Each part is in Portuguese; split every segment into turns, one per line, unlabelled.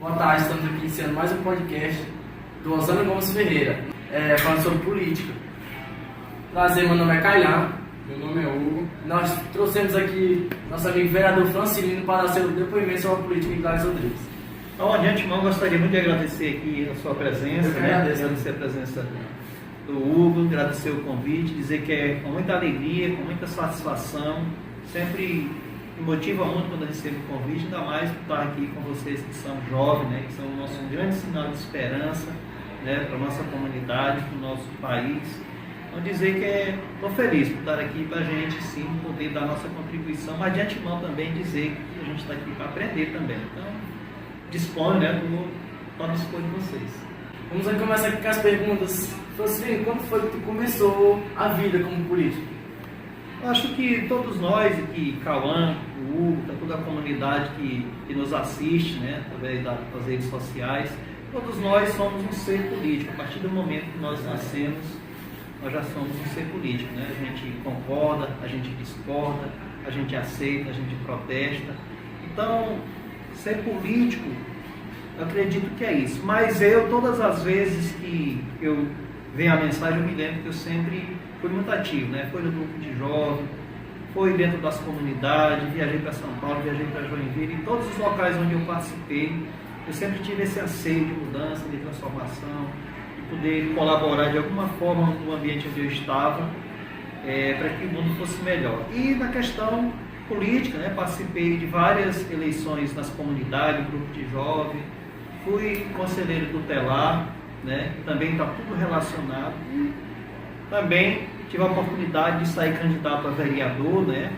Boa tarde, estamos aqui iniciando mais um podcast do Osana Gomes Ferreira, falando sobre política. Prazer, meu nome é Cailan.
Meu nome é Hugo.
Nós trouxemos aqui nosso amigo vereador Francilino para dar seu depoimento sobre a política de Gladys Rodrigues.
Então, de antemão, gostaria muito de agradecer aqui a sua presença,
Eu que agradeço.
Agradecer a presença do Hugo, agradecer o convite, dizer que é com muita alegria, com muita satisfação, sempre me motiva muito quando eu recebo o convite, ainda mais por estar aqui com vocês que são jovens, né, que são o nosso grande sinal de esperança, né, para a nossa comunidade, para o nosso país. Então, dizer que estou feliz por estar aqui para a gente, sim, poder dar nossa contribuição, mas de antemão também dizer que a gente está aqui para aprender também. Então, disponho, né, estou à dispor de vocês.
Vamos aí começar aqui com as perguntas. Francilino, quando foi que tu começou a vida como político?
Acho que todos nós aqui, Cauã, o Hugo, toda a comunidade que nos assiste, né, através das redes sociais, todos nós somos um ser político. A partir do momento que nós nascemos, nós já somos um ser político, né? A gente concorda, a gente discorda, a gente aceita, a gente protesta. Então, ser político, eu acredito que é isso. Mas todas as vezes que eu vejo a mensagem, eu me lembro que eu sempre fui muito ativo, né? Foi no grupo de jovens, foi dentro das comunidades, viajei para São Paulo, viajei para Joinville, em todos os locais onde eu participei, eu sempre tive esse anseio de mudança, de transformação, de poder colaborar de alguma forma no ambiente onde eu estava, para que o mundo fosse melhor. E na questão política, né? Participei de várias eleições nas comunidades, grupo de jovens, fui conselheiro tutelar, né? Também está tudo relacionado. Também tive a oportunidade de sair candidato a vereador, né?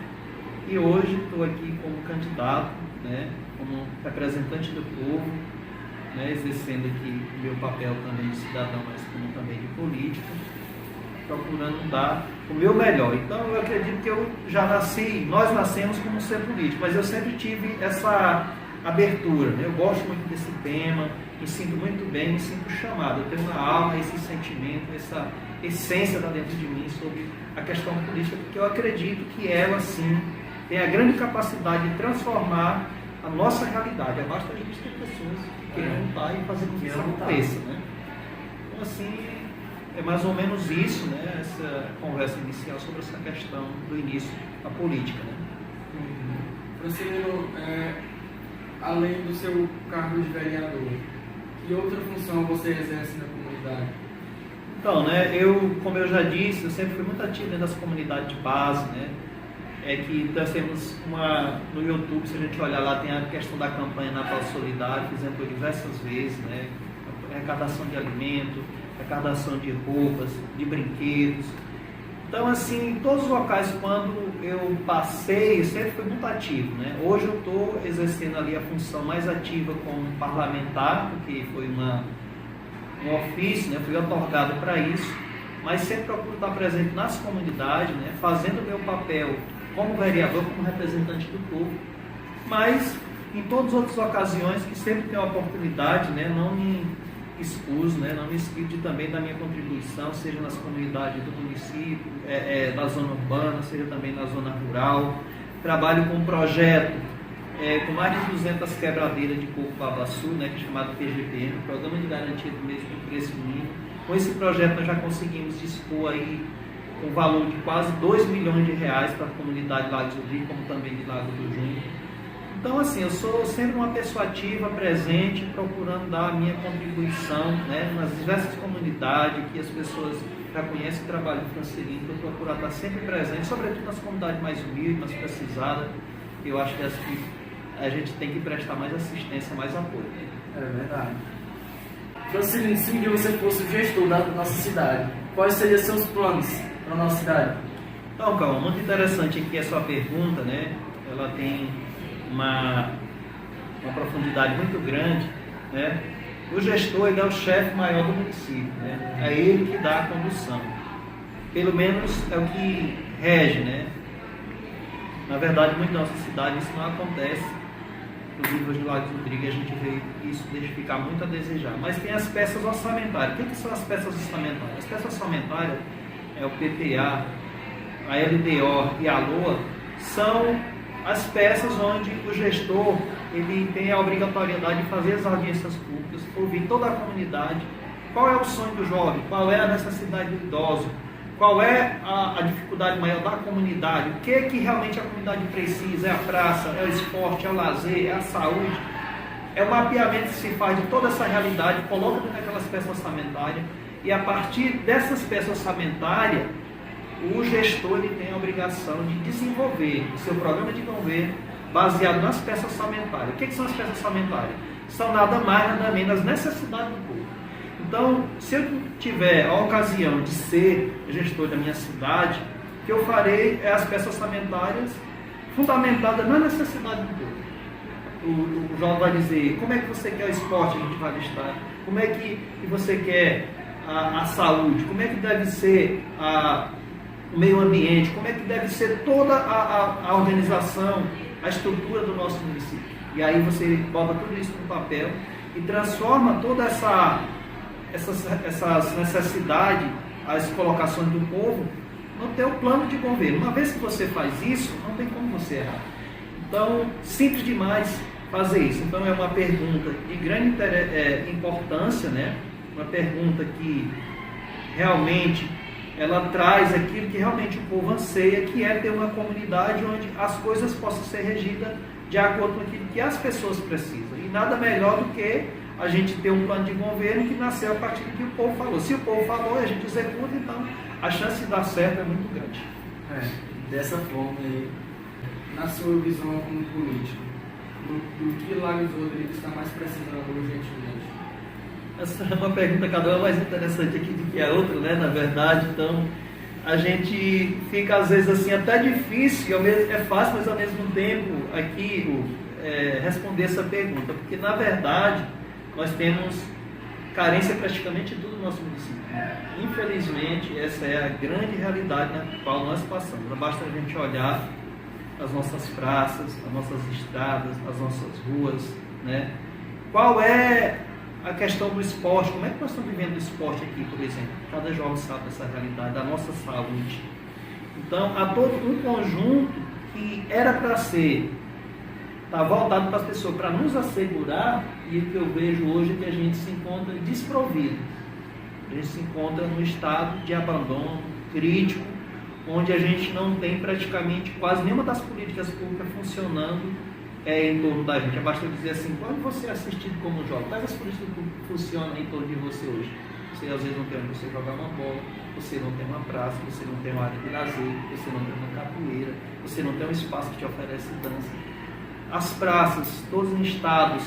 E hoje estou aqui como candidato, né? Como representante do povo, né? Exercendo aqui o meu papel também de cidadão, mas como também de político, procurando dar o meu melhor. Então eu acredito que eu já nasci, nós nascemos como ser político, mas eu sempre tive essa abertura, né? Eu gosto muito desse tema, me sinto muito bem, me sinto chamado, eu tenho na alma esse sentimento, essa essência lá dentro de mim sobre a questão política, porque eu acredito que ela sim tem a grande capacidade de transformar a nossa realidade. Basta a gente ter pessoas que queiram lutar e fazer com que isso aconteça, né? Então assim, é mais ou menos isso, né? Essa conversa inicial sobre essa questão do início da política, né?
Francilino, além do seu cargo de vereador, que outra função você exerce na comunidade?
Então, né, como eu já disse, eu sempre fui muito ativo dentro das comunidades de base, né? Que nós temos no YouTube, se a gente olhar lá, tem a questão da campanha Natal Solidário, fizemos por diversas vezes, né? Arrecadação de alimento, arrecadação de roupas, de brinquedos. Então, assim, em todos os locais, quando eu passei, eu sempre fui muito ativo, né? Hoje eu estou exercendo ali a função mais ativa como parlamentar, porque foi um ofício, né? Fui otorgado para isso, mas sempre procuro estar presente nas comunidades, né? Fazendo o meu papel como vereador, como representante do povo, mas em todas as outras ocasiões que sempre tenho a oportunidade, né? Não me excuso, né? Não me esquivo também da minha contribuição, seja nas comunidades do município, da zona urbana, seja também na zona rural. Trabalho com um projeto com mais de 200 quebradeiras de coco babaçu, né, que é chamado PGPM, Programa de Garantia do Mês do Preço Mínimo. Com esse projeto nós já conseguimos dispor aí um valor de quase 2 milhões de reais para a comunidade de Lagos do Rio, como também de Lago do Junco. Então, assim, eu sou sempre uma pessoa ativa, presente, procurando dar a minha contribuição, né, nas diversas comunidades, que as pessoas já conhecem o trabalho do Francilino, então eu procuro estar sempre presente, sobretudo nas comunidades mais humildes, mais precisadas. Eu acho que a gente tem que prestar mais assistência, mais apoio.
É verdade. Francilino, se um dia você fosse o gestor da nossa cidade, quais seriam seus planos para a nossa cidade?
Então, Calma, muito interessante aqui a sua pergunta, né? Ela tem uma profundidade muito grande, né? O gestor, ele é o chefe maior do município, né? É ele que dá a condução. Pelo menos é o que rege, né? Na verdade, muito na nossa cidade isso não acontece. Inclusive, hoje no Lagos do Rio a gente vê isso deixa ficar muito a desejar. Mas tem as peças orçamentárias. O que são as peças orçamentárias? As peças orçamentárias o PPA, a LDO e a LOA são as peças onde o gestor ele tem a obrigatoriedade de fazer as audiências públicas, ouvir toda a comunidade, qual é o sonho do jovem, qual é a necessidade do idoso, qual é a dificuldade maior da comunidade, o que realmente a comunidade precisa, é a praça, é o esporte, é o lazer, é a saúde. É o mapeamento que se faz de toda essa realidade, coloca dentro daquelas peças orçamentárias, e a partir dessas peças orçamentárias, o gestor ele tem a obrigação de desenvolver o seu programa de governo baseado nas peças orçamentárias. O que são as peças orçamentárias? São nada mais, nada menos as necessidades do povo. Então, se eu tiver a ocasião de ser gestor da minha cidade, o que eu farei é as peças orçamentárias fundamentadas na necessidade do povo. O João vai dizer, como é que você quer o esporte, a gente vai listar, como é que você quer a saúde, como é que deve ser o meio ambiente, como é que deve ser toda a organização, a estrutura do nosso município. E aí você bota tudo isso no papel e transforma toda essas necessidades, as colocações do povo no teu plano de governo. Uma vez que você faz isso, não tem como você errar. Então, simples demais fazer isso. Então, é uma pergunta de grande importância, né? Uma pergunta que realmente ela traz aquilo que realmente o povo anseia, que é ter uma comunidade onde as coisas possam ser regidas de acordo com aquilo que as pessoas precisam. E nada melhor do que a gente ter um plano de governo que nasceu a partir do que o povo falou. Se o povo falou e a gente executa, então a chance de dar certo é muito grande.
Dessa forma aí,
Na sua visão como político, do que Lagos Rodrigues está mais precisando urgentemente?
Essa é uma pergunta cada vez mais interessante aqui do que a outra, né? Na verdade, então a gente fica às vezes assim até difícil, é fácil, mas ao mesmo tempo aqui responder essa pergunta, porque na verdade nós temos carência praticamente em todo o nosso município. Infelizmente, essa é a grande realidade na qual nós passamos. Basta a gente olhar as nossas praças, as nossas estradas, as nossas ruas, né? Qual é a questão do esporte? Como é que nós estamos vivendo o esporte aqui, por exemplo? Cada jovem sabe dessa realidade, da nossa saúde. Então, há todo um conjunto que era para está voltado para as pessoas, para nos assegurar, e o que eu vejo hoje é que a gente se encontra desprovido. A gente se encontra num estado de abandono crítico, onde a gente não tem praticamente quase nenhuma das políticas públicas funcionando em torno da gente. Basta dizer assim, quando você é assistido como jovem, quais as políticas públicas funcionam em torno de você hoje? Você às vezes não tem onde você jogar uma bola, você não tem uma praça, você não tem uma área de lazer, você não tem uma capoeira, você não tem um espaço que te oferece dança. As praças, todos em estados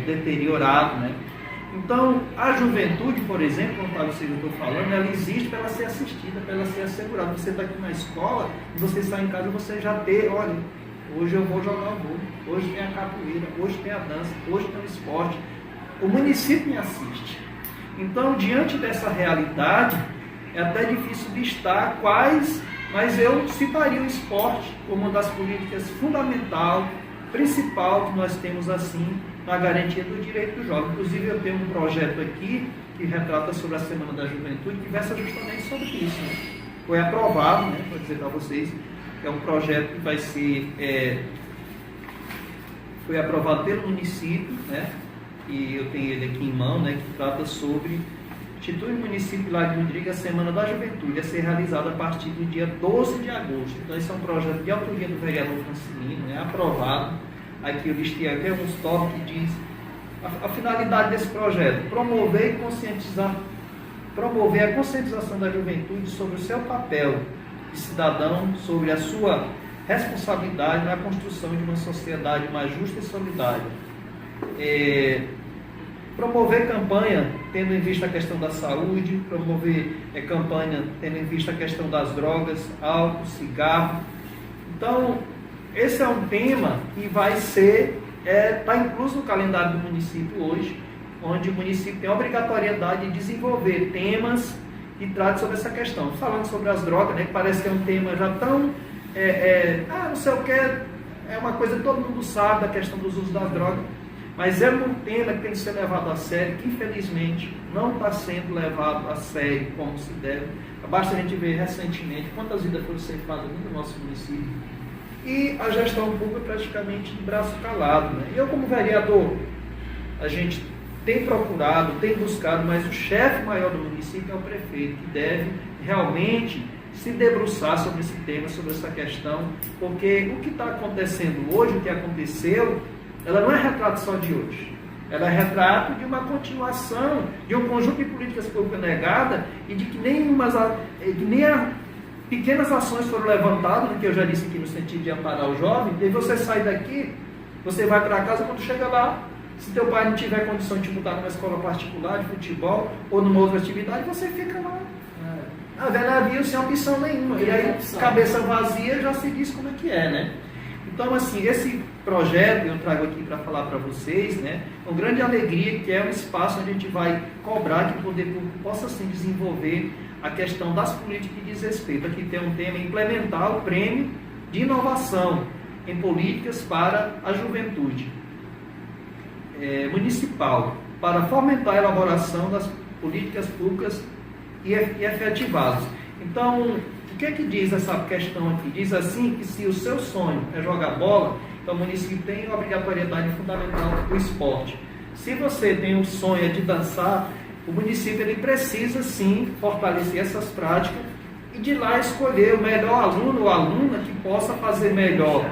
deteriorados, né? Então, a juventude, por exemplo, como eu estou falando, ela existe para ela ser assistida, para ela ser assegurada. Você está aqui na escola, e você sai em casa, você já tem, olha, hoje eu vou jogar o vôlei, hoje tem a capoeira, hoje tem a dança, hoje tem o esporte. O município me assiste. Então, diante dessa realidade, é até difícil listar quais, mas eu citaria o esporte como uma das políticas fundamental, principal que nós temos assim, na garantia do direito do jovem. Inclusive, eu tenho um projeto aqui que retrata sobre a Semana da Juventude, que versa justamente sobre isso. Né? Foi aprovado, né, vou dizer para vocês, é um projeto que vai ser, foi aprovado pelo município, né, e eu tenho ele aqui em mão, né, que trata sobre institui o município lá de Rodrigues a Semana da Juventude, a ser realizada a partir do dia 12 de agosto. Então, esse é um projeto de autoria do vereador Francilino, né, aprovado. Aqui eu listei aqui alguns tópicos que diz a finalidade desse projeto: promover a conscientização da juventude sobre o seu papel de cidadão, sobre a sua responsabilidade na construção de uma sociedade mais justa e solidária. Promover campanha tendo em vista a questão da saúde, promover campanha tendo em vista a questão das drogas, álcool, cigarro. Então, esse é um tema que vai ser, está incluso no calendário do município hoje, onde o município tem a obrigatoriedade de desenvolver temas que tratem sobre essa questão. Falando sobre as drogas, né, que parece que é um tema já tão, não sei o que, é uma coisa que todo mundo sabe, da questão dos usos das drogas, mas é um tema que tem que ser levado a sério, que infelizmente não está sendo levado a sério como se deve. Basta a gente ver recentemente quantas vidas foram ceifadas no nosso município e a gestão pública praticamente de braço calado, né? Eu, como vereador, a gente tem procurado, tem buscado, mas o chefe maior do município é o prefeito, que deve realmente se debruçar sobre esse tema, sobre essa questão, porque o que está acontecendo hoje, o que aconteceu, ela não é retrato só de hoje. Ela é retrato de uma continuação, de um conjunto de políticas públicas negadas e de que nem pequenas ações foram levantadas, que eu já disse aqui no sentido de amparar o jovem, e aí você sai daqui, você vai para casa, quando chega lá, se teu pai não tiver condição de te mudar numa escola particular de futebol ou numa outra atividade, você fica lá. A velha havia sem opção nenhuma. E aí, cabeça vazia, já se diz como é que é, né? Então, assim, esse projeto eu trago aqui para falar para vocês, né? Com grande alegria, que é um espaço onde a gente vai cobrar que o poder público possa, assim, desenvolver a questão das políticas de desrespeito. Aqui tem um tema: implementar o prêmio de inovação em políticas para a juventude municipal, para fomentar a elaboração das políticas públicas e efetivadas. Então, o que é que diz essa questão aqui? Diz assim que se o seu sonho é jogar bola, então o município tem a obrigatoriedade fundamental do esporte. Se você tem um sonho de dançar, o município ele precisa sim fortalecer essas práticas e de lá escolher o melhor aluno ou aluna que possa fazer melhor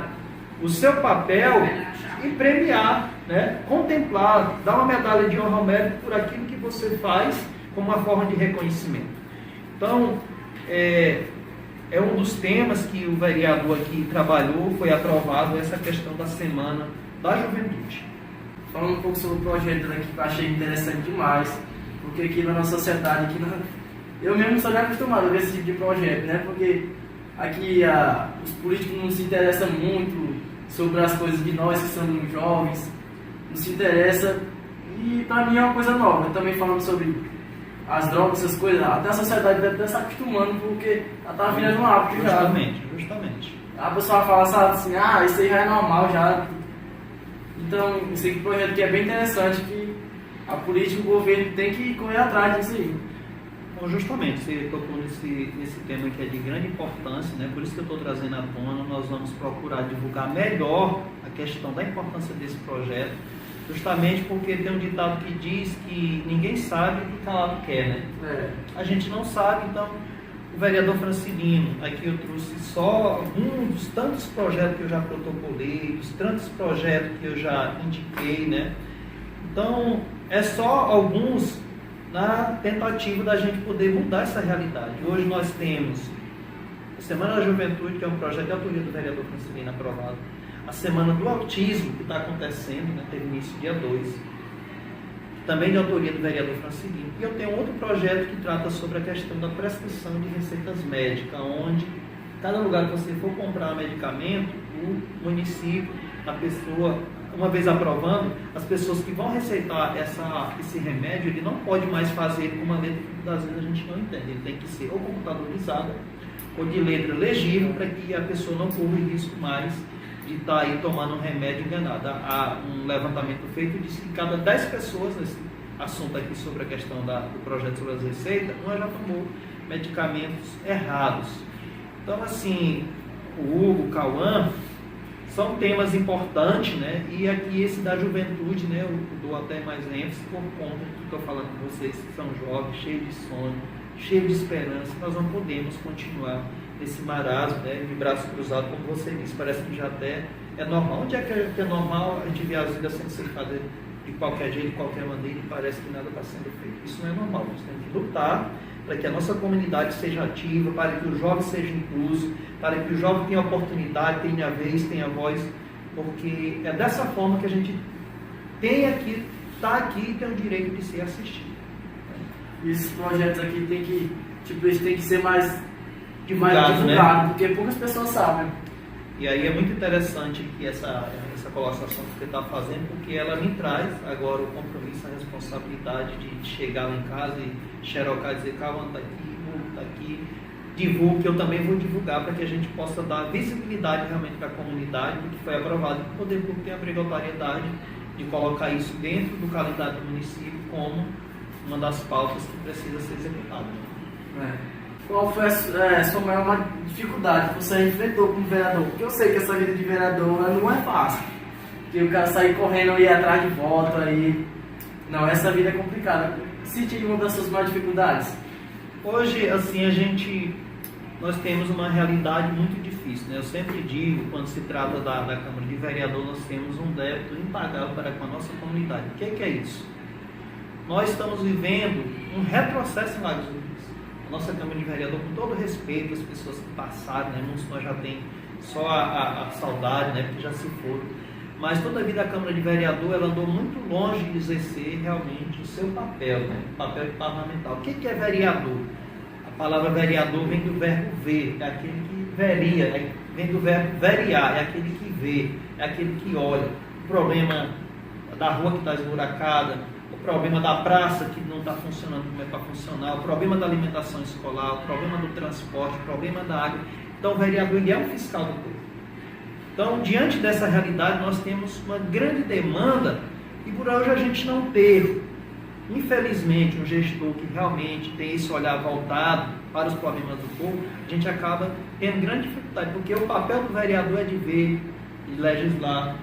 o seu papel e premiar, né? Contemplar, dar uma medalha de honra ao mérito por aquilo que você faz como uma forma de reconhecimento. Então, é um dos temas que o vereador aqui trabalhou, foi aprovado essa questão da Semana da Juventude.
Falando um pouco sobre o projeto aqui, que eu achei interessante demais, porque aqui na nossa sociedade, eu mesmo sou acostumado a ver esse tipo de projeto, né? Porque aqui os políticos não se interessam muito sobre as coisas de nós que somos jovens, não se interessa, e para mim é uma coisa nova. Eu também falando sobre as drogas, essas coisas, até a sociedade deve estar se acostumando, porque ela está virando um hábito já.
Justamente.
A pessoa fala, sabe, assim, isso aí já é normal já. Então, esse projeto aqui é bem interessante, que a política e o governo tem que correr atrás disso aí.
Bom, justamente, você tocou nesse tema que é de grande importância, né? Por isso que eu estou trazendo à tona. Nós vamos procurar divulgar melhor a questão da importância desse projeto, justamente porque tem um ditado que diz que ninguém sabe o que calado quer, né? A gente não sabe, então o vereador Francilino, aqui eu trouxe só um dos tantos projetos que eu já protocolei, dos tantos projetos que eu já indiquei, né? Então, é só alguns na tentativa da gente poder mudar essa realidade. Hoje nós temos a Semana da Juventude, que é um projeto de autoria do vereador Francilino aprovado, a Semana do Autismo, que está acontecendo, né, teve início dia 2, também de autoria do vereador Francilino. E eu tenho outro projeto que trata sobre a questão da prescrição de receitas médicas, onde cada lugar que você for comprar medicamento, o município, a pessoa, uma vez aprovando, as pessoas que vão receitar esse remédio, ele não pode mais fazer com uma letra que às vezes a gente não entende. Ele tem que ser ou computadorizada ou de letra legível, para que a pessoa não corra o risco mais de estar aí tomando um remédio enganado. Há um levantamento feito diz que cada 10 pessoas, nesse assunto aqui sobre a questão do projeto sobre as receitas, uma já tomou medicamentos errados. Então, assim, o Hugo, o Cauã, são temas importantes, né? E aqui esse da juventude, né? Eu dou até mais ênfase por conta do que estou falando com vocês, que são jovens, cheios de sonho, cheios de esperança. Nós não podemos continuar nesse marasmo, né? De braço cruzado, como você disse. Parece que já até é normal. Onde é que é normal a gente ver as vidas sendo ceifadas de qualquer jeito, de qualquer maneira, e parece que nada está sendo feito? Isso não é normal. Nós temos que lutar para que a nossa comunidade seja ativa, para que o jovem seja incluso, para que o jovem tenha oportunidade, tenha vez, tenha voz, porque é dessa forma que a gente está aqui e tem o direito de ser assistido.
E esses projetos aqui eles têm que ser mais
divulgados, né?
Porque poucas pessoas sabem.
E aí é muito interessante que essa colocação que você está fazendo, porque ela me traz agora o compromisso, a responsabilidade de chegar lá em casa e xerocar e dizer, calma, está aqui, divulgue, que eu também vou divulgar, para que a gente possa dar visibilidade realmente para a comunidade do que foi aprovado. O poder público tem a obrigatoriedade de colocar isso dentro do calendário do município como uma das pautas que precisa ser executada.
qual foi a sua maior dificuldade que você enfrentou como vereador? Porque eu sei que essa vida de vereador não é fácil. Que o cara sair correndo e ir atrás de voto aí. Não, essa vida é complicada. Cite uma das suas maiores dificuldades.
Hoje, assim, nós temos uma realidade muito difícil, né? Eu sempre digo, quando se trata da Câmara de Vereador, nós temos um débito impagável para com a nossa comunidade. O que é isso? Nós estamos vivendo um retrocesso em Lagoas do Rio. A nossa Câmara de Vereador, com todo respeito às pessoas que passaram, né? Muitos nós já tem só a saudade, né? Porque já se foram. Mas toda a vida a Câmara de Vereador ela andou muito longe de exercer realmente o seu papel, né? O papel parlamentar. O que é vereador? A palavra vereador vem do verbo ver, é aquele que veria, vem do verbo veriar, é aquele que vê, é aquele que olha. O problema da rua que está esburacada, o problema da praça que não está funcionando como é para funcionar, o problema da alimentação escolar, o problema do transporte, o problema da água. Então o vereador ele é um fiscal do povo. Então, diante dessa realidade, nós temos uma grande demanda e por hoje a gente não ter, infelizmente, um gestor que realmente tem esse olhar voltado para os problemas do povo, a gente acaba tendo grande dificuldade, porque o papel do vereador é de ver, de legislar,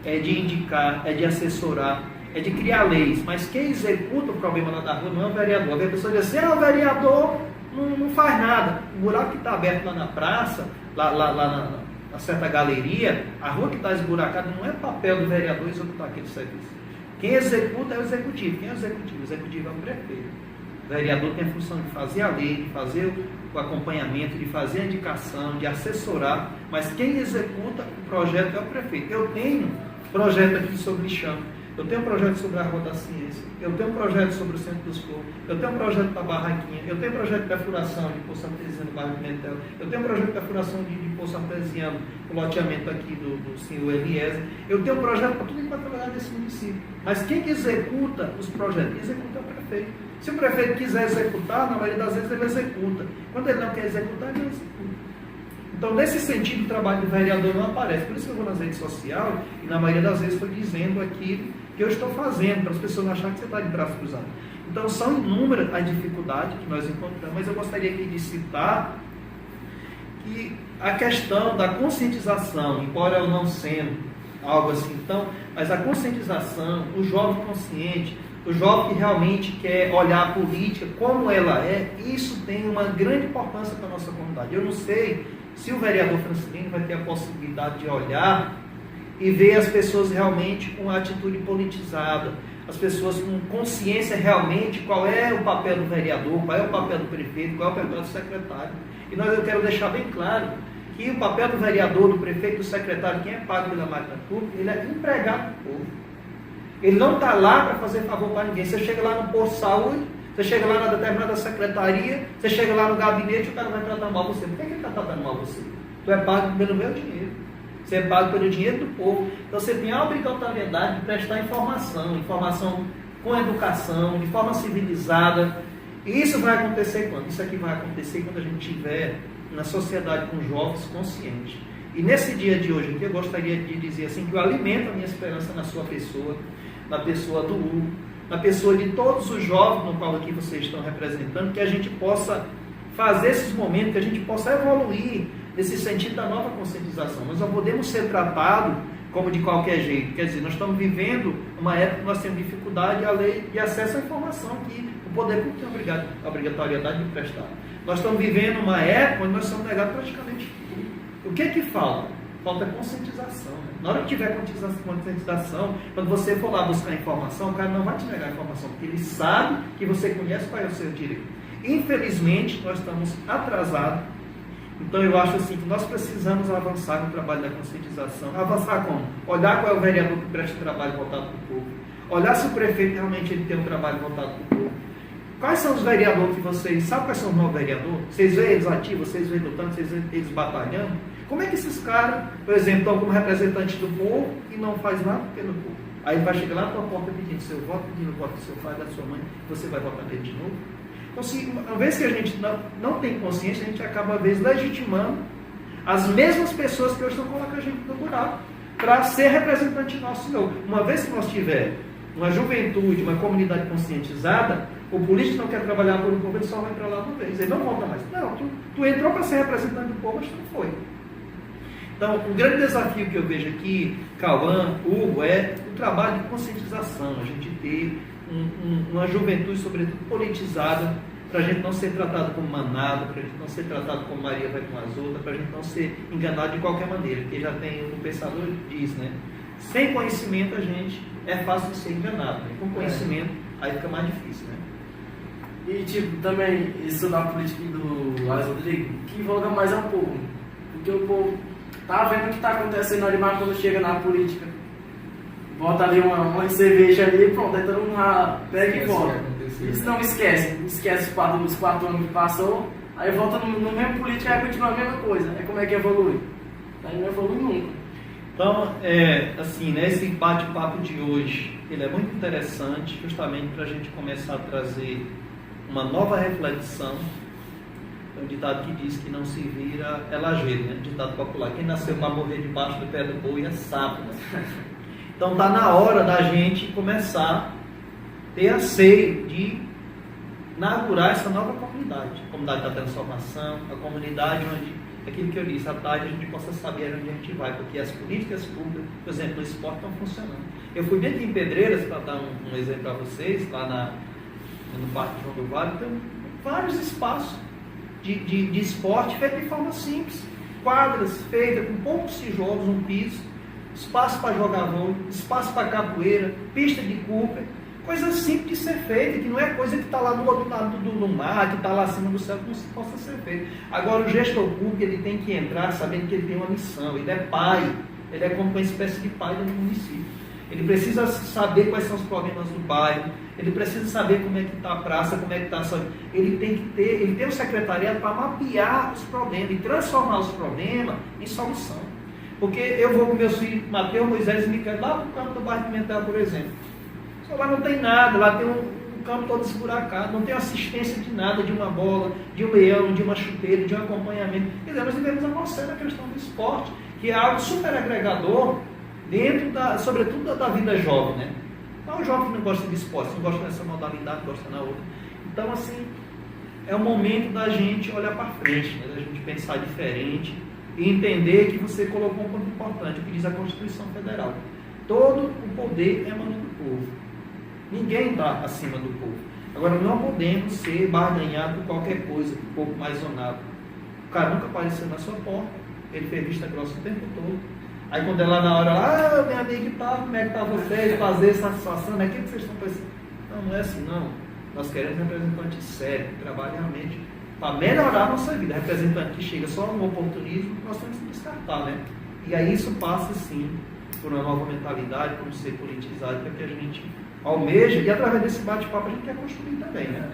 é de indicar, é de assessorar, é de criar leis, mas quem executa o problema lá da rua não é o vereador. A pessoa diz assim, o vereador não faz nada. O buraco que está aberto lá na praça, lá na certa galeria, a rua que está esburacada, não é papel do vereador executar aquele serviço. Quem executa é o executivo. Quem é o executivo? O executivo é o prefeito. O vereador tem a função de fazer a lei, de fazer o acompanhamento, de fazer a indicação, de assessorar, mas quem executa o projeto é o prefeito. Eu tenho projeto aqui sobre lixão, eu tenho um projeto sobre a Rua da Ciência, eu tenho um projeto sobre o Centro dos Povos, eu tenho um projeto para a Barraquinha, eu tenho um projeto de perfuração de poço artesiano no bairro Pimentel, eu tenho um projeto de perfuração de poço artesiano, o loteamento aqui do senhor Eliezer, eu tenho um projeto para tudo que vai trabalhar nesse município. Mas quem que executa os projetos? Executa o prefeito. Se o prefeito quiser executar, na maioria das vezes ele executa. Quando ele não quer executar, ele não executa. Então, nesse sentido, o trabalho do vereador não aparece. Por isso que eu vou nas redes sociais e, na maioria das vezes, estou dizendo aquilo que eu estou fazendo, para as pessoas não acharem que você está de braço cruzado. Então, são inúmeras as dificuldades que nós encontramos, mas eu gostaria aqui de citar que a questão da conscientização, embora eu não sendo algo assim, então, mas a conscientização, o jovem consciente, o jovem que realmente quer olhar a política como ela é, isso tem uma grande importância para a nossa comunidade. Eu não sei se o vereador Francisco vai ter a possibilidade de olhar e ver as pessoas realmente com a atitude politizada, as pessoas com consciência realmente qual é o papel do vereador, qual é o papel do prefeito, qual é o papel do secretário. E eu quero deixar bem claro que o papel do vereador, do prefeito, do secretário, quem é pago pela máquina pública, ele é empregado do povo. Ele não está lá para fazer favor para ninguém. Você chega lá no posto de saúde, você chega lá na determinada secretaria, você chega lá no gabinete e o cara vai tratar mal você. Por que ele está tratando mal você? Tu é pago pelo meu dinheiro. Você é pago pelo dinheiro do povo. Então você tem a obrigatoriedade de prestar informação com educação, de forma civilizada. E isso vai acontecer quando? Isso aqui vai acontecer quando a gente estiver na sociedade com jovens conscientes. E nesse dia de hoje aqui eu gostaria de dizer assim, que eu alimento a minha esperança na sua pessoa, na pessoa do Hugo, na pessoa de todos os jovens no qual aqui vocês estão representando, que a gente possa fazer esses momentos, que a gente possa evoluir nesse sentido da nova conscientização. Nós não podemos ser tratados como de qualquer jeito. Quer dizer, nós estamos vivendo uma época que nós temos dificuldade à lei de acesso à informação, que o poder público tem a obrigatoriedade de prestar. Nós estamos vivendo uma época onde nós somos negados praticamente tudo. O que é que falta? Falta conscientização. Né? Na hora que tiver conscientização, quando você for lá buscar informação, o cara não vai te negar a informação, porque ele sabe que você conhece qual é o seu direito. Infelizmente, nós estamos atrasados. Então, eu acho assim que nós precisamos avançar no trabalho da conscientização. Avançar como? Olhar qual é o vereador que presta trabalho voltado para o povo. Olhar se o prefeito realmente ele tem um trabalho voltado para o povo. Quais são os vereadores que vocês... Sabe quais são os novos vereadores? Vocês veem eles ativos, vocês veem lutando, vocês veem eles batalhando? Como é que esses caras, por exemplo, estão como representantes do povo e não faz nada pelo povo? Aí ele vai chegar lá na tua porta pedindo seu voto, pedindo o voto do seu pai, da sua mãe, você vai votar nele de novo? Então, se uma vez que a gente não tem consciência, a gente acaba, às vezes, legitimando as mesmas pessoas que hoje estão colocando a gente no buraco para ser representante nosso. Uma vez que nós tivermos uma juventude, uma comunidade conscientizada, o político não quer trabalhar por um povo, ele só vai para lá uma vez, ele não volta mais. Não, tu entrou para ser representante do povo, mas tu não foi. Então, o grande desafio que eu vejo aqui, Cauã, Hugo, é o trabalho de conscientização, a gente ter uma juventude, sobretudo, politizada, para a gente não ser tratado como manada, para a gente não ser tratado como Maria vai com as outras, para a gente não ser enganado de qualquer maneira, porque já tem um pensador que diz, né? Sem conhecimento a gente é fácil de ser enganado, né? Com conhecimento aí fica mais difícil, né?
E tipo, também, isso da política do Alex Rodrigues, que envolve mais é o povo, porque o povo tá vendo o que está acontecendo ali, mas quando chega na política, bota ali uma cerveja ali e pronto, aí todo mundo pega e volta. Isso não esquece os 4 anos que passou, aí volta no mesmo político e aí continua a mesma coisa. Aí como é que evolui? Aí não evolui nunca.
Então, assim, né, esse bate-papo de hoje, ele é muito interessante, justamente para a gente começar a trazer uma nova reflexão. É um ditado que diz que não se vira é lajeiro, né? Ditado popular. Quem nasceu para morrer debaixo do pé do boi é sapo, né? Então está na hora da gente começar a ter anseio de inaugurar essa nova comunidade. A comunidade da transformação, a comunidade onde, aquilo que eu disse, à tarde a gente possa saber onde a gente vai, porque as políticas públicas, por exemplo, no esporte estão funcionando. Eu fui dentro em Pedreiras, para dar um exemplo para vocês, lá no Parque João do Vale, tem vários espaços de esporte feito de forma simples, quadras feitas com poucos tijolos, um piso, espaço para jogar vôlei, espaço para capoeira, pista de Cooper, coisa simples de ser feita, que não é coisa que está lá no outro lado do mar, que está lá acima do céu, que não possa ser feita. Agora o gestor público, ele tem que entrar sabendo que ele tem uma missão, ele é pai, ele é como uma espécie de pai do município. Ele precisa saber quais são os problemas do bairro, ele precisa saber como é que está a praça, como é que está a saúde. Ele tem um secretariado para mapear os problemas e transformar os problemas em solução. Porque eu vou com meus filhos, Mateus, Moisés e Micael, lá no campo do bairro Pimentel, por exemplo. Só lá não tem nada, lá tem um campo todo esburacado, não tem assistência de nada, de uma bola, de um leão, de uma chuteira, de um acompanhamento. Quer dizer, nós devemos avançar na questão do esporte, que é algo super agregador dentro, sobretudo, da vida jovem, né? Não é um jovem que não gosta de esporte, não gosta dessa modalidade, não gosta na outra. Então, assim, é o momento da gente olhar para frente, né? Da gente pensar diferente e entender que você colocou um ponto importante, o que diz a Constituição Federal. Todo o poder emana do povo. Ninguém está acima do povo. Agora, não podemos ser barganhados por qualquer coisa, por pouco mais honrado. O cara nunca apareceu na sua porta, ele fez vista grossa o tempo todo. Aí quando é lá na hora, meu amigo, como é que está vocês, fazer essa situação, né? O que vocês estão pensando? Não é assim, não. Nós queremos representante sério, que trabalhe realmente para melhorar a nossa vida. Representante que chega só no oportunismo, nós temos que descartar, né? E aí isso passa, sim, por uma nova mentalidade, por um ser politizado, para que a gente almeja, e através desse bate-papo a gente quer construir também, né?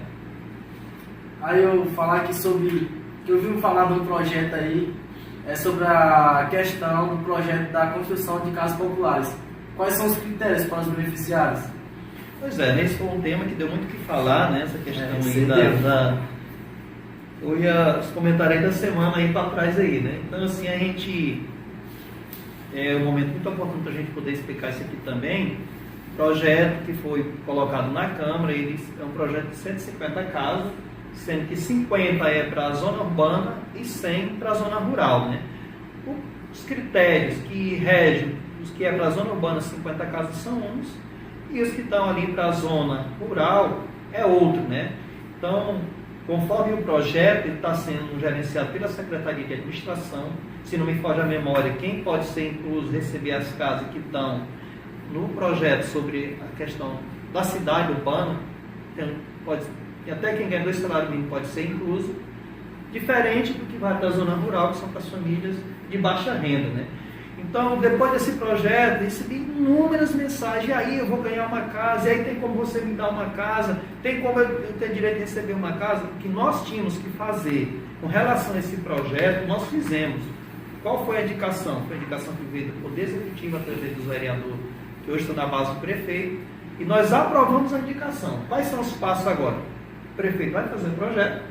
Aí eu falar aqui sobre, que eu vi falar de um projeto aí, sobre a questão do projeto da construção de casas populares. Quais são os critérios para os beneficiários?
Pois é, esse foi um tema que deu muito o que falar, né? Essa questão aí eu ia comentar aí da semana aí para trás aí, né? Então, assim, a gente... É um momento muito importante para a gente poder explicar isso aqui também. O projeto que foi colocado na Câmara, ele é um projeto de 150 casas, sendo que 50 é para a zona urbana e 100 para a zona rural, né? Os critérios que regem, os que é para a zona urbana, 50 casas são uns, e os que estão ali para a zona rural é outro, né? Então, conforme o projeto está sendo gerenciado pela Secretaria de Administração, se não me foge a memória, quem pode ser incluso, receber as casas que estão no projeto sobre a questão da cidade urbana, e até quem ganha 2 salários mínimos pode ser incluso, diferente do que vai para a zona rural, que são para as famílias de baixa renda, né? Então, depois desse projeto, recebi inúmeras mensagens, e aí eu vou ganhar uma casa, e aí tem como você me dar uma casa, tem como eu ter direito de receber uma casa. O que nós tínhamos que fazer com relação a esse projeto, nós fizemos. Qual foi a indicação? Foi a indicação que veio do Poder Executivo, através dos vereadores, que hoje estão na base do prefeito, e nós aprovamos a indicação. Quais são os passos agora? O prefeito vai fazer o projeto,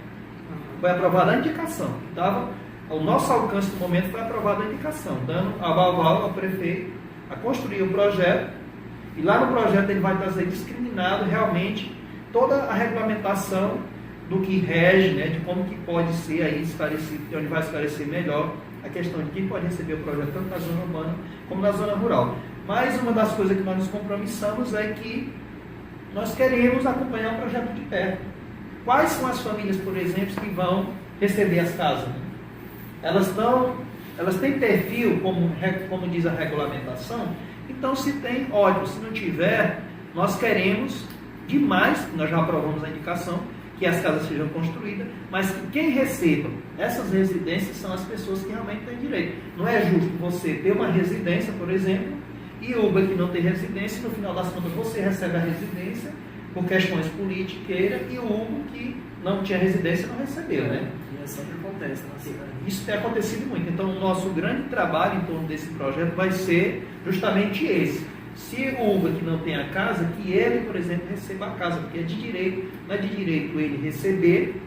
vai aprovar a indicação, que estava ao nosso alcance no momento, foi aprovada a indicação, dando aval ao prefeito a construir o projeto E lá no projeto ele vai trazer discriminado realmente toda a regulamentação do que rege, né, de como que pode ser aí esclarecido, onde vai esclarecer melhor a questão de quem pode receber o projeto tanto na zona urbana como na zona rural. Mas uma das coisas que nós nos compromissamos é que nós queremos acompanhar o projeto de perto. Quais são as famílias, por exemplo, que vão receber as casas? Elas têm perfil, como diz a regulamentação. Então, se tem, ótimo. Se não tiver, nós queremos demais, nós já aprovamos a indicação, que as casas sejam construídas, mas que quem receba essas residências são as pessoas que realmente têm direito. Não é justo você ter uma residência, por exemplo, e o Uber que não tem residência, no final das contas você recebe a residência por questões politiqueiras, e o Uber que não tinha residência não recebeu, né?
E sempre acontece na cidade.
Isso tem acontecido muito. Então, o nosso grande trabalho em torno desse projeto vai ser justamente esse. Se o Uber que não tem a casa, que ele, por exemplo, receba a casa, porque é de direito, não é de direito ele receber,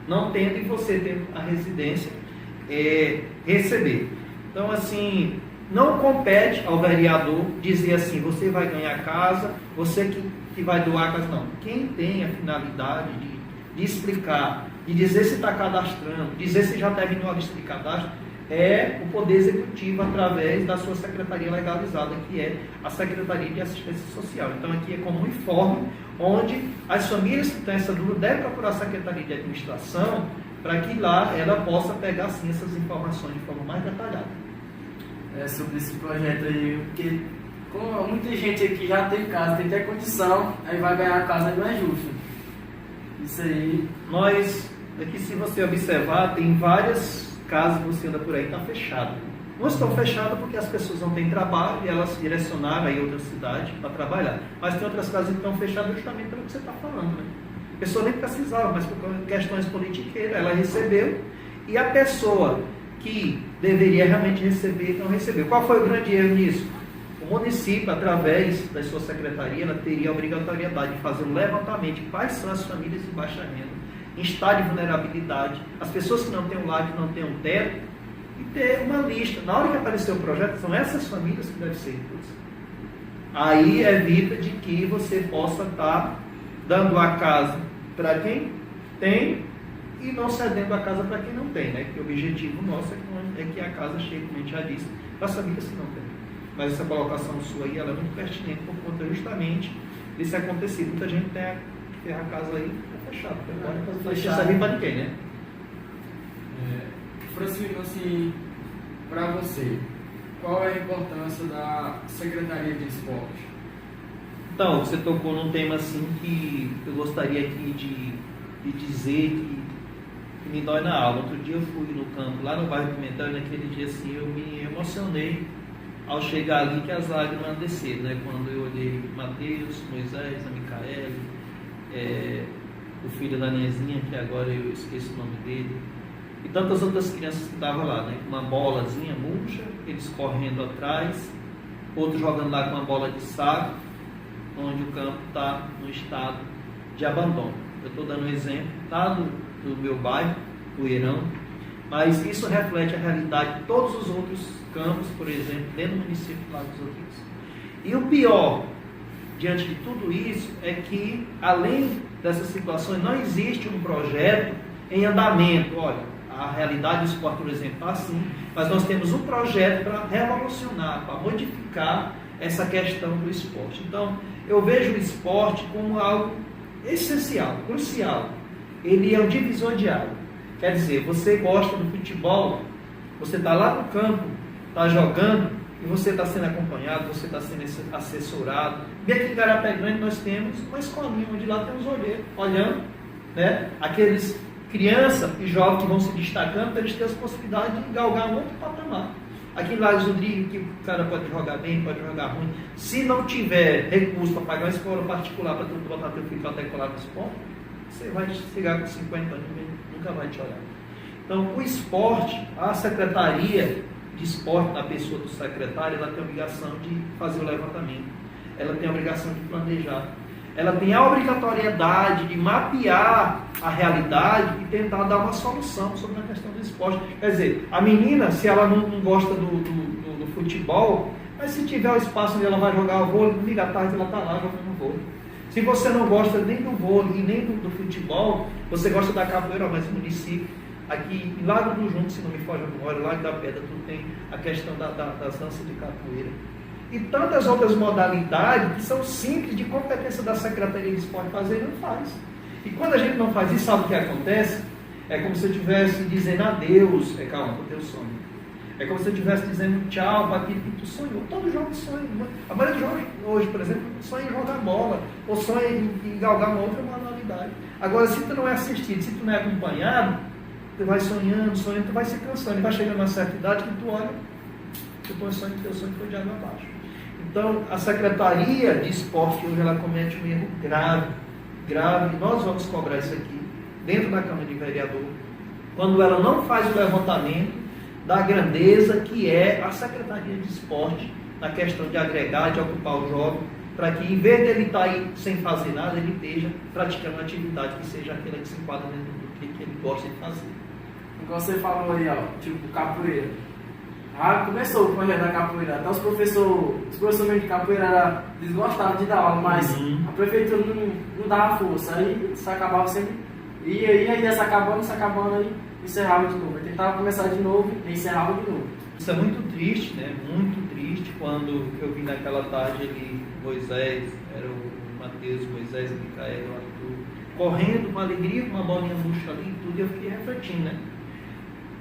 não tendo, e você tendo a residência, receber. Então, assim, não compete ao vereador dizer assim, você vai ganhar a casa, você que vai doar a casa, não. Quem tem a finalidade de explicar, de dizer se está cadastrando, dizer se já terminou a lista de cadastro, é o Poder Executivo através da sua secretaria legalizada, que é a Secretaria de Assistência Social. Então aqui é como um informe, onde as famílias que têm essa dúvida devem procurar a Secretaria de Administração, para que lá ela possa pegar sim essas informações de forma mais detalhada.
Sobre esse projeto aí, porque como muita gente aqui já tem casa, tem até condição, aí vai ganhar a casa, não é justo. Isso aí.
Nós, aqui se você observar, tem várias casas que você anda por aí, está fechado. Não estão fechadas porque as pessoas não têm trabalho e elas se direcionaram aí a outra cidade para trabalhar. Mas tem outras casas que estão fechadas justamente pelo que você está falando, né? A pessoa nem precisava, mas por questões politiqueiras, ela recebeu, e a pessoa que deveria realmente receber, não recebeu. Qual foi o grande erro nisso? O município, através da sua secretaria, ela teria a obrigatoriedade de fazer um levantamento de quais são as famílias de baixa renda, em estado de vulnerabilidade, as pessoas que não têm um lar, que não têm um teto, e ter uma lista. Na hora que aparecer o projeto, são essas famílias que devem ser inclusas. Aí evita de que você possa estar dando a casa para quem tem e não cedendo a casa para quem não tem, né? Porque o objetivo nosso é que a casa chegue, como a gente já disse, para as famílias que não têm. Mas essa colocação sua aí, ela é muito pertinente por conta justamente desse acontecido. Muita gente tem a casa aí fechada, não vai servir para ninguém, né?
Francilino, assim, para você, qual é a importância da Secretaria de Esporte?
Então, você tocou num tema assim que eu gostaria aqui de dizer que me dói na alma. Outro dia eu fui no campo, lá no bairro Pimentel, e naquele dia assim eu me emocionei ao chegar ali, que as lágrimas desceram, né? Quando eu olhei Mateus, Moisés, a Micaele, o filho da Nezinha, que agora eu esqueço o nome dele, e tantas outras crianças que estavam lá, né? Com uma bolazinha murcha, eles correndo atrás, outros jogando lá com uma bola de saco, onde o campo está no estado de abandono. Eu estou dando um exemplo, está do meu bairro, Poeirão, mas isso reflete a realidade de todos os outros campos, por exemplo, dentro do município de Lago dos Ourinhos. E o pior, diante de tudo isso, é que, além dessas situações, não existe um projeto em andamento. Olha, a realidade do esporte, por exemplo, está assim, mas nós temos um projeto para revolucionar, para modificar essa questão do esporte. Então, eu vejo o esporte como algo essencial, crucial. Ele é um divisor de água. Quer dizer, você gosta do futebol, você está lá no campo, está jogando, e você está sendo acompanhado, você está sendo assessorado. E aqui em Garapé Grande nós temos uma escolinha, onde lá tem os olheiros, olhando, né? Aqueles crianças e jovens que vão se destacando, para eles terem as possibilidades de galgar um outro patamar. Aqui em Lages do Rio, que o cara pode jogar bem, pode jogar ruim. Se não tiver recurso para pagar uma escola particular para tu botar teu filho para decolar no esporte, você vai chegar com 50 anos e nunca vai te olhar. Então, o esporte, a Secretaria de Esporte, na pessoa do secretário, ela tem a obrigação de fazer o levantamento. Ela tem a obrigação de planejar. Ela tem a obrigatoriedade de mapear a realidade e tentar dar uma solução sobre a questão do esporte. Quer dizer, a menina, se ela não gosta do futebol, Mas se tiver o espaço onde ela vai jogar o vôlei, no liga à tarde ela está lá jogando vôlei. Se você não gosta nem do vôlei e nem do futebol, você gosta da capoeira, mas no município, aqui em Lago do Junco, se não me foge a memória, Lago da Pedra, tudo tem a questão das danças de capoeira. E tantas outras modalidades que são simples de competência da Secretaria de Esporte fazer e não faz. E quando a gente não faz isso, sabe o que acontece? É como se eu estivesse dizendo adeus, calma, para o teu sonho. É como se eu estivesse dizendo tchau para aquilo que tu sonhou. Todo jovem sonha. A maioria dos jovens hoje, por exemplo, sonha em jogar bola, ou sonha em galgar uma outra modalidade. Agora, se tu não é assistido, se tu não é acompanhado, tu vai sonhando, tu vai se cansando, e vai chegando a uma certa idade que tu olha, teu sonho foi de água abaixo. Então, a Secretaria de Esporte hoje ela comete um erro grave, nós vamos cobrar isso aqui, dentro da Câmara de Vereador, quando ela não faz o levantamento da grandeza que é a Secretaria de Esporte na questão de agregar, de ocupar o jovem, para que em vez de ele estar aí sem fazer nada, ele esteja praticando uma atividade que seja aquela que se enquadra dentro do que ele gosta de fazer.
Igual você falou aí, tipo capoeira. Começou o projeto da capoeira, até os professores de capoeira eles gostavam de dar aula, mas a prefeitura não dava força, aí isso acabava sempre, e aí se acabando aí, encerrava de novo, tentava começar de novo e encerrava de novo.
Isso é muito triste, né? Muito triste quando eu vi naquela tarde ali Moisés, era o Mateus, Moisés e Micael, correndo com alegria, com uma bolinha murcha ali e tudo, e eu fiquei refletindo, né?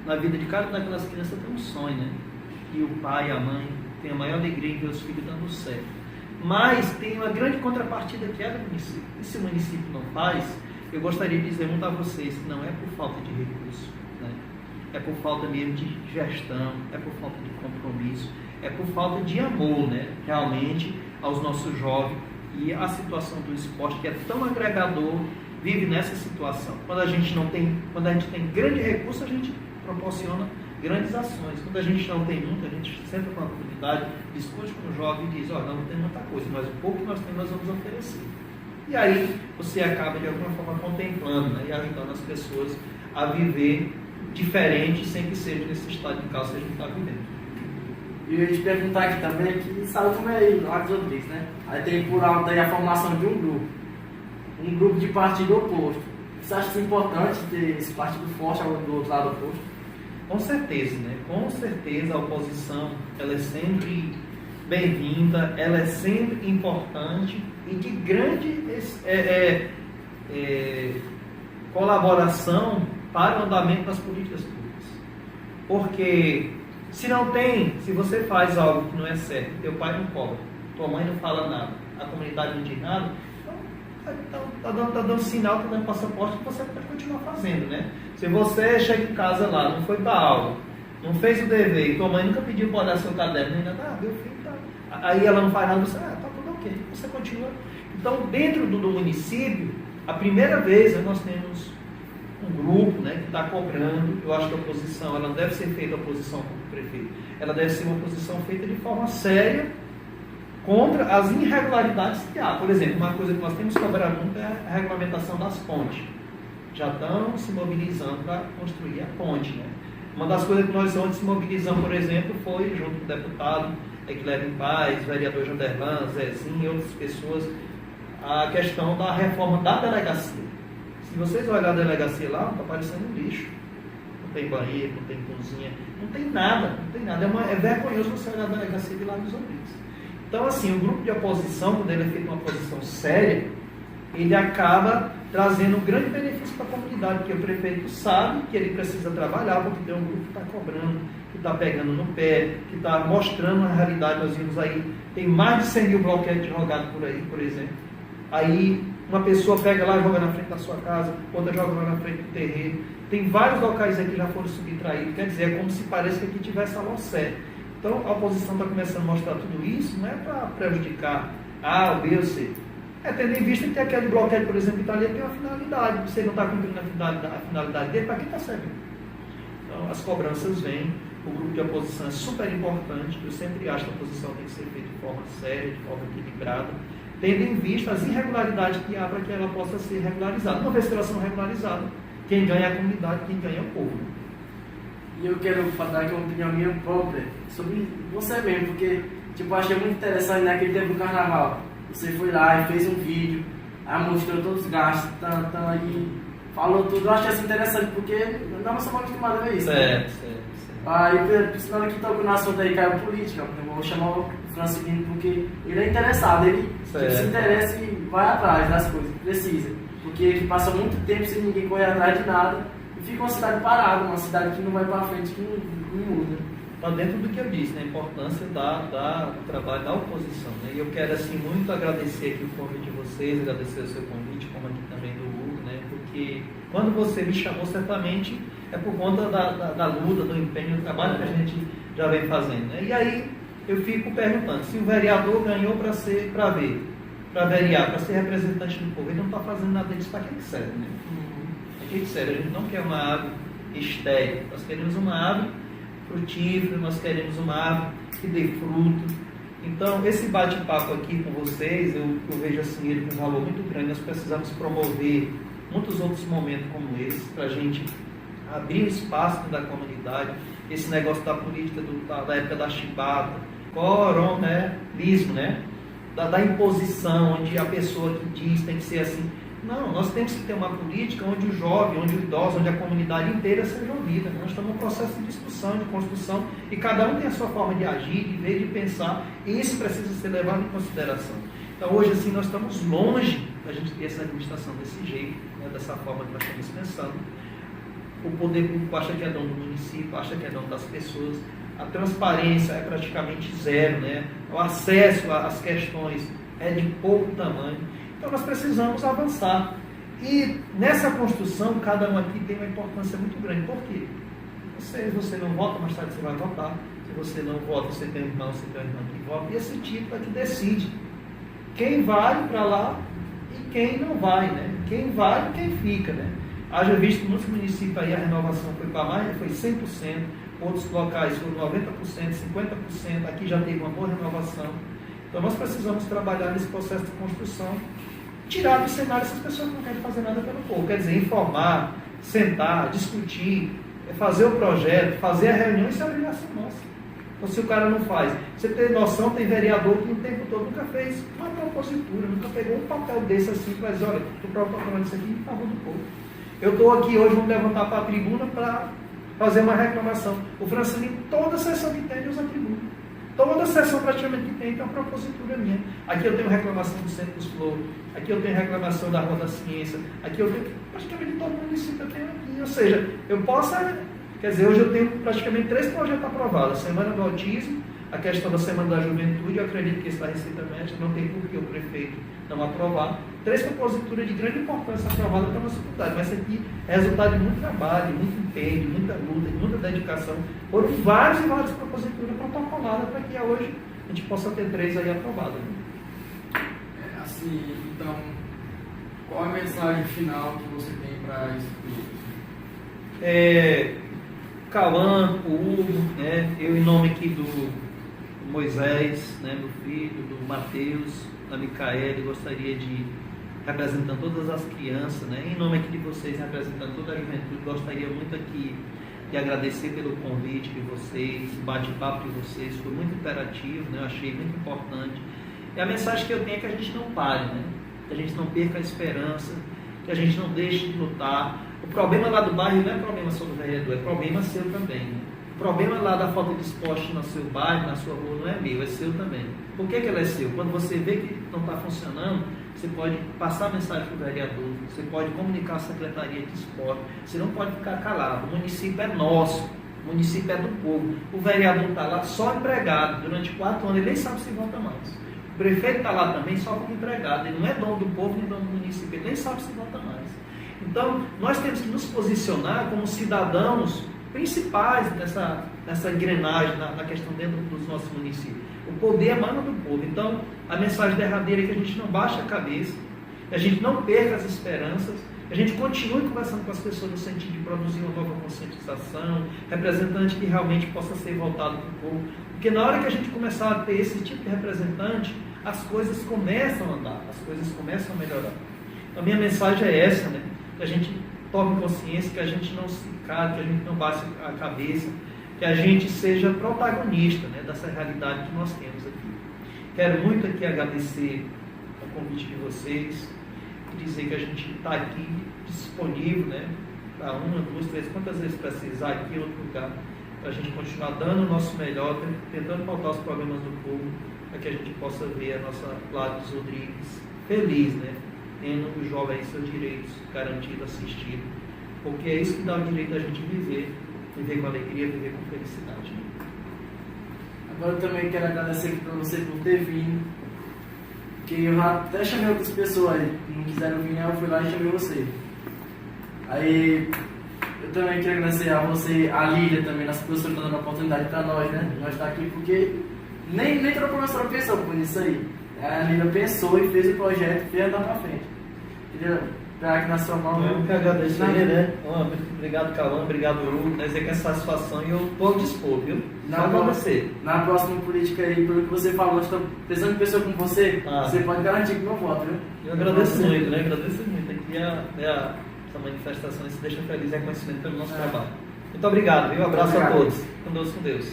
Na vida de cada uma daquelas crianças tem um sonho, né? E o pai e a mãe têm a maior alegria em ver os filhos dando certo. Mas tem uma grande contrapartida que é do município. E se o município não faz, eu gostaria de dizer muito a vocês que não é por falta de recurso, né? É por falta mesmo de gestão, é por falta de compromisso, é por falta de amor, né? Realmente aos nossos jovens. E a situação do esporte, que é tão agregador, vive nessa situação. Quando a gente tem grande recurso, a gente proporciona grandes ações. Quando a gente não tem muito, a gente senta com a comunidade, discute com o jovem e diz, nós não temos muita coisa, mas o pouco que nós temos, nós vamos oferecer. E aí você acaba de alguma forma contemplando, né, e ajudando as pessoas a viver diferente, sem que seja nesse estado de caos que a gente está vivendo.
E eu ia te perguntar aqui também, que sabe como é aí, lá dos Rodrigues, né? Aí tem por alto aí a formação de um grupo de partido oposto. Você acha importante ter esse partido forte do outro lado oposto?
Com certeza, né? Com certeza a oposição, ela é sempre bem-vinda, ela é sempre importante e de grande colaboração para o andamento das políticas públicas. Porque se você faz algo que não é certo, teu pai não cobra, tua mãe não fala nada, a comunidade não diz nada, então tá dando sinal, tá dando passaporte que você pode continuar fazendo, né? Se você chega em casa lá, não foi para aula, não fez o dever, e tua mãe nunca pediu para olhar seu caderno, nem nada, meu filho tá... Aí ela não faz nada, você, tá tudo ok, você continua. Então, dentro do município, a primeira vez nós temos um grupo, né, que está cobrando. Eu acho que a oposição, ela não deve ser feita a oposição contra o prefeito, ela deve ser uma oposição feita de forma séria contra as irregularidades que há. Por exemplo, uma coisa que nós temos que cobrar muito é a regulamentação das pontes. Já estão se mobilizando para construir a ponte, né? Uma das coisas que nós ontem se mobilizamos, por exemplo, foi, junto com o deputado Guilherme Paz, vereador Janderlan, Zezinho e outras pessoas, a questão da reforma da delegacia. Se vocês olharem a delegacia lá, está parecendo um lixo. Não tem banheiro, não tem cozinha, não tem nada. É vergonhoso você olhar a delegacia de lá dos Rodrigues. Então, assim, o grupo de oposição, quando ele é feito uma oposição séria, ele acaba trazendo um grande benefício para a comunidade, porque o prefeito sabe que ele precisa trabalhar, porque tem um grupo que está cobrando, que está pegando no pé, que está mostrando a realidade. Nós vimos aí, tem mais de 100 mil bloquetes jogados por aí, por exemplo. Aí uma pessoa pega lá e joga na frente da sua casa, outra joga lá na frente do terreiro. Tem vários locais aí que já foram subtraídos, quer dizer, é como se parece que aqui tivesse a sério. Então a oposição está começando a mostrar tudo isso, não é para prejudicar A, B ou C. Tendo em vista que aquele bloqueio, por exemplo, que está ali, tem uma finalidade. Você não está cumprindo a finalidade dele, para quem está servindo? Então, as cobranças vêm, o grupo de oposição é super importante. Eu sempre acho que a oposição tem que ser feita de forma séria, de forma equilibrada, tendo em vista as irregularidades que há para que ela possa ser regularizada. Uma vez que elas são regularizadas, quem ganha é a comunidade, quem ganha é o povo.
E eu quero dar aqui uma opinião minha própria sobre você mesmo, porque Tipo, eu achei muito interessante naquele tempo do carnaval. Você foi lá e fez um vídeo, aí mostrou todos os gastos, aí falou tudo. Eu achei assim interessante, porque não somos acostumados a ver isso.
Certo,
Né?
certo.
Aí, principalmente que tocou no assunto aí, caiu política. Eu vou chamar o Francisco porque ele é interessado, ele se interessa e vai atrás das coisas, precisa. Porque aqui passa muito tempo sem ninguém correr atrás de nada e fica uma cidade parada, uma cidade que não vai para frente, que não muda.
Está dentro do que eu disse, né? A importância do trabalho da oposição. Né? E eu quero assim, muito agradecer aqui o convite de vocês, agradecer o seu convite, como aqui também do Hugo, né? Porque quando você me chamou, certamente é por conta da luta, do empenho, do trabalho que a gente já vem fazendo. Né? E aí eu fico perguntando, se o vereador ganhou para verear, para ser representante do povo, ele não está fazendo nada disso, para que serve, né? Para que serve? A gente não quer uma árvore estéril, nós queremos uma árvore frutífera, nós queremos uma árvore que dê fruto. Então, esse bate-papo aqui com vocês, eu vejo assim, ele com um valor muito grande. Nós precisamos promover muitos outros momentos como esse, para a gente abrir o espaço da comunidade. Esse negócio da política da época da chibata, coronelismo, né? Da imposição, onde a pessoa que diz tem que ser assim. Não, nós temos que ter uma política onde o jovem, onde o idoso, onde a comunidade inteira seja ouvida. Nós estamos num processo de discussão, de construção, e cada um tem a sua forma de agir, de ver, de pensar, e isso precisa ser levado em consideração. Então, hoje, assim, nós estamos longe da gente ter essa administração desse jeito, né, dessa forma que nós estamos pensando. O poder público acha que é dono do município, acha que é dono das pessoas. A transparência é praticamente zero, né? O acesso às questões é de pouco tamanho. Então nós precisamos avançar. E nessa construção, cada um aqui tem uma importância muito grande. Por quê? Você não vota, mais tarde você vai votar. Se você não vota, você tem um irmão, você tem uma irmã que vota. E esse tipo é que decide quem vai para lá e quem não vai, né? Quem vai e quem fica, né? Haja visto que muitos municípios aí a renovação foi para mais, foi 100%. Outros locais foram 90%, 50%. Aqui já teve uma boa renovação. Então nós precisamos trabalhar nesse processo de construção, tirar do cenário essas pessoas que não querem fazer nada pelo povo. Quer dizer, informar, sentar, discutir, fazer o projeto, fazer a reunião, isso é obrigação nossa. Então se o cara não faz, você tem noção, tem vereador que o tempo todo nunca fez uma propositura, nunca pegou um papel desse assim para dizer, olha, estou protocolando isso aqui em favor do povo. Eu estou aqui hoje, vamos levantar para a tribuna para fazer uma reclamação. O Francisco, toda sessão que tem, ele usa a tribuna. Toda sessão praticamente que tem uma propositura minha. Aqui eu tenho reclamação do Centro dos Flores, aqui eu tenho reclamação da Rua da Ciência, aqui eu tenho, praticamente todo município eu tenho aqui. Ou seja, eu posso, quer dizer, hoje eu tenho praticamente 3 projetos aprovados. A Semana do Autismo, a questão da Semana da Juventude, eu acredito que esse da Receita Médica não tem por que o prefeito não aprovar. 3 proposituras de grande importância aprovadas para a nossa cidade, mas isso aqui é resultado de muito trabalho, de muito empenho, de muita luta, de muita dedicação. Foram várias e várias proposituras protocoladas para que hoje a gente possa ter 3 aí aprovadas.
Assim, então, qual a mensagem final que você tem para isso tudo?
Cauã, o Hugo, né, eu em nome aqui do Moisés, né, do filho, do Mateus, da Micaele, gostaria de, representando todas as crianças, né, em nome aqui de vocês, representando toda a juventude, gostaria muito aqui de agradecer pelo convite de vocês, o bate-papo de vocês, foi muito interativo, né, eu achei muito importante. E a mensagem que eu tenho é que a gente não pare, né, que a gente não perca a esperança, que a gente não deixe de lutar. O problema lá do bairro não é problema só do vereador, é problema seu também, né? O problema lá da falta de esporte no seu bairro, na sua rua, não é meu, é seu também. Por que ela é seu? Quando você vê que não está funcionando, você pode passar a mensagem para o vereador, você pode comunicar à Secretaria de Esporte, você não pode ficar calado. O município é nosso, o município é do povo. O vereador está lá só empregado, durante 4 anos, ele nem sabe se volta mais. O prefeito está lá também só como empregado, ele não é dono do povo nem dono do município, ele nem sabe se volta mais. Então, nós temos que nos posicionar como cidadãos principais dessa engrenagem na questão dentro dos nossos municípios. O poder emana do povo. Então, a mensagem derradeira é que a gente não baixe a cabeça, que a gente não perca as esperanças, que a gente continue conversando com as pessoas no sentido de produzir uma nova conscientização, representante que realmente possa ser voltado para o povo. Porque na hora que a gente começar a ter esse tipo de representante, as coisas começam a andar, as coisas começam a melhorar. Então, a minha mensagem é essa, né? Que a gente tome consciência, que a gente não se cale, que a gente não baixe a cabeça, que que a gente seja protagonista, né, dessa realidade que nós temos aqui. Quero muito aqui agradecer o convite de vocês e dizer que a gente está aqui disponível, né, para 1, 2, 3, quantas vezes precisar aqui em outro lugar, para a gente continuar dando o nosso melhor, tentando pautar os problemas do povo, para que a gente possa ver a nossa Gladys Rodrigues feliz, né, tendo os jovens seus direitos garantidos, assistidos, porque é isso que dá o direito da gente viver com alegria, viver com felicidade.
Agora eu também quero agradecer aqui para você por ter vindo, que eu já até chamei outras pessoas aí, que não quiseram vir, eu fui lá e chamei você. Aí eu também quero agradecer a você, a Lília também, nossa professora, dando a oportunidade para nós, né? Nós estar aqui porque nem toda professora pensou por isso aí. A Lília pensou e fez o projeto e fez andar para frente. Queria pegar aqui na sua mão.
Eu que agradeço aí, né? Obrigado, Cauã, obrigado, Hugo. Nós é que é satisfação e eu estou dispor, viu?
Na próxima política aí, pelo que você falou, estou precisando de pessoa como você, você pode garantir que não voto, viu?
Eu agradeço muito, né? Agradeço muito. Aqui essa manifestação, isso deixa feliz e reconhecimento pelo nosso trabalho. Muito obrigado, viu? Um abraço a todos. Com Deus, com Deus.